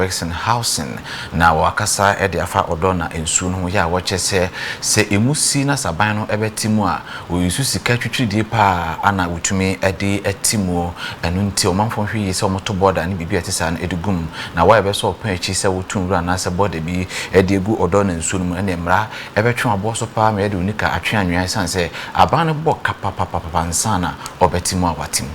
works in housing na wakasa ede afa Odaw na ensu no ya wache se emusi na saban no ebetimu a oyusu sika twitwidie pa ana utumi ede etimu enu nti omanfo hwe se omoto border ne bibia tesa na edugum na wa ebe so opan echi se wotunru na se border bi ede egu Odaw na ensu no ne mra ebetwe aboso pa ma ede unika atwe anwan sanse aban no bo kapapapapa nsana obetimu awatimu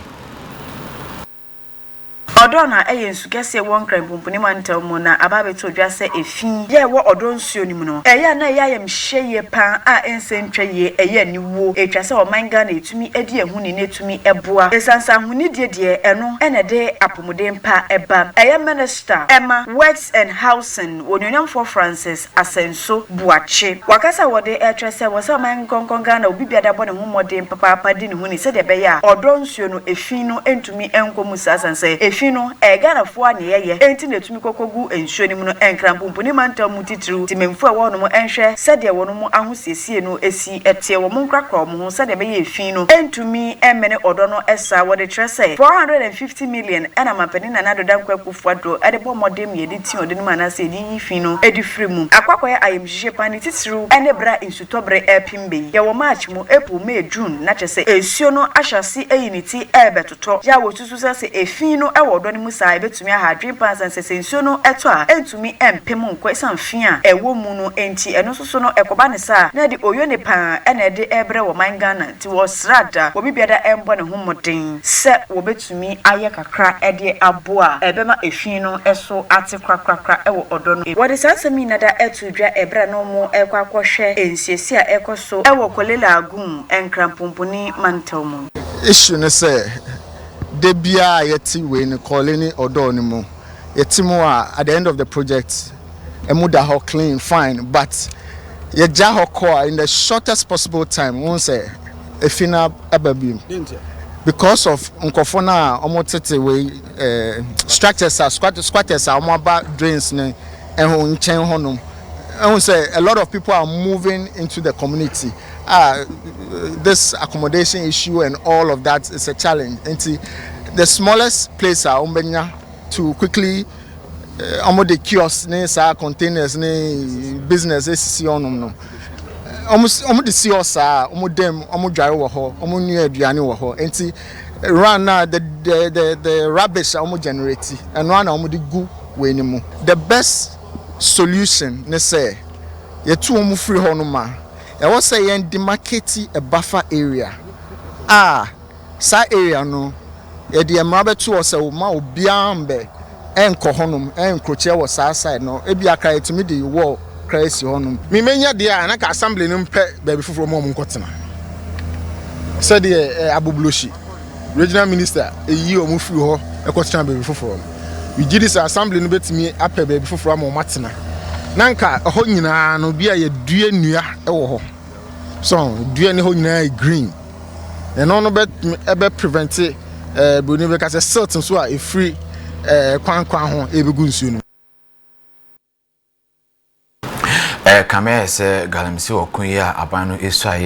Odaw na ensu kese won kran pumpuni mantel mu na ababeto dwa se efin ye wo Odaw nsuo ni mu no eya na ya yem hyeye pan a ensentwa ye eya niwo etwa se o manga na etumi edi ehuni na etumi eboa esansa huni de eno ene de apomuden pa eba eya minister Emma Works and Housing wonyonyam for Francis Asenso Boakye wakasa wode etwa se wo se man konkonga na obi biada bo ne homoden papa di ne huni se de be ya Odaw nsuo no efin no entumi enkomu sasanse efin no Ghana fo ane ye enti na tumi kokogu ensuo ni mu no enkran pumpuni mantam mu titru timemfu a wono mu enhwe sede wono mu ahosiesie no esi etie wo mu nkrakra mu ho sede be ye efin no entumi emene Odaw no esa wode trese 450 million ena mapeni na nadoda nkwakufu ado ade bo modem ye di ti ode ni manase di efin no edifri mu akwakoye ayemhihye pani titru ene bra insutobre epimbe ye wo march mu April May June na chese ensuo no ahyase eyiniti ebetoto ya wotusu se efin no ewo Odaw ni musa ebetumi ahadwen pansan sesensuo no eto a entumi empem nkwesan fia ewo mu no enti eno soso no ekoba ne sa na de oyo ne pan ena de ebre wo mangana ti wo srada wo bibiada embo ne homoden se wo betumi aye kakra ede aboa ebema efin no eso ate krakrakra ewo Odaw no wo de sansami nada etu dwa ebre no mu ekwa akohwe ensiesi a ekoso ewo kolela agum enkran pumpuni mantel mu issue ne say Debia yeti we ni calling Odaw ni mo yeti mo at the end of the project emuda ho clean fine but ye ja ho core in the shortest possible time won say efina ababim because of nkofo na omotete we structures are squatters are mobile drains ne ehun nchen honom ehun say a lot of people are moving into the community. This accommodation issue and all of that is a challenge. And the smallest place are to quickly the kiosks, containers, businesses see on no. Almost the CEOs are them drive new aduane and run now the rubbish are generated and run the goo way anymore. The best solution ne say ye two free honoma. I was saying demarcate a buffer area. Sa area no. Ye di emrabe tu ose o ma obiambe enko honum enkroche wo sa side no. Ebi akra etimi di wall crazy honum. Me menya dia na ka assembly no mpe baby foforo mo nkotena. Said the Abubloshi regional minister eyi o mu free ho ekotena baby foforo. We did this assembly no betimi apɛ baby foforo mo matena. Nanka ho nyina no bia ye due nua ewo ho so due ne ho nyina green and no be prevent boni be ka se silt so a free kwan ho ebegu nsuo no kame se galamsi okun ya aban no esu